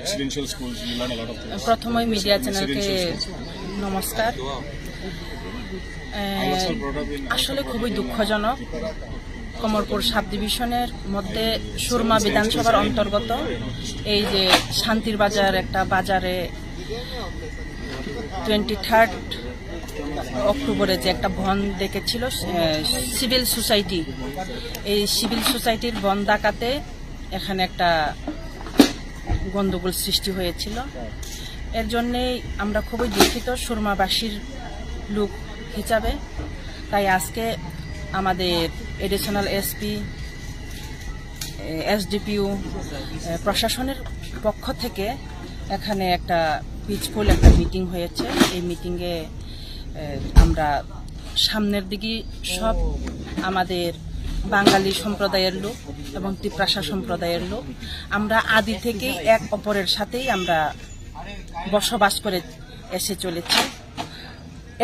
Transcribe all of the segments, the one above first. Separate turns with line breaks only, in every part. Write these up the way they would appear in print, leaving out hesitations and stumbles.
residential schools, you learn a lot of things.
প্রথমে media চ্যানেলকে নমস্কার। আসলে খুবই দুঃখজনক, কমলপুর সাব ডিভিশনের মধ্যে সুরমা বিধানসভার অন্তর্গত এই যে শান্তির বাজার একটা বাজারে 23 অক্টোবরে যে একটা বন্ধ ডেকেছিল সিভিল সোসাইটি, এই সিভিল সোসাইটির বন্ধ ডাকাতে এখানে একটা গন্ডগোল সৃষ্টি হয়েছিল। এর জন্যেই আমরা খুবই দুঃখিত সুরমাবাসীর লোক হিসাবে। তাই আজকে আমাদের এডিশনাল এসপি, এসডিপিও, প্রশাসনের পক্ষ থেকে এখানে একটা পিসফুল একটা মিটিং হয়েছে। এই মিটিংয়ে আমরা সামনের দিকে সব আমাদের বাঙালি সম্প্রদায়ের লোক এবং তিপ্রাসা সম্প্রদায়ের লোক আমরা আদি থেকেই এক অপরের সাথেই আমরা বসবাস করে এসে চলেছি।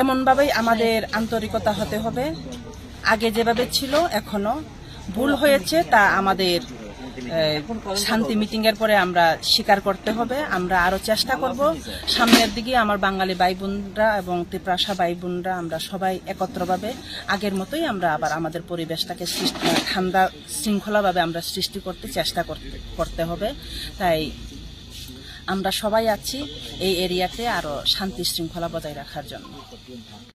এমনভাবেই আমাদের আন্তরিকতা হতে হবে। আগে যেভাবে ছিল এখনো ভুল হয়েছে তা আমাদের শান্তি মিটিংয়ের পরে আমরা স্বীকার করতে হবে। আমরা আরো চেষ্টা করব সামনের দিকে আমার বাঙালি ভাই বোনরা এবং তিপ্রাসা ভাই বোনরা আমরা সবাই একত্রভাবে আগের মতোই আমরা আবার আমাদের পরিবেশটাকে ঠান্ডা শৃঙ্খলাভাবে আমরা সৃষ্টি করতে চেষ্টা করতে হবে। তাই আমরা সবাই আছি এই এরিয়াতে আরো শান্তি শৃঙ্খলা বজায় রাখার জন্য।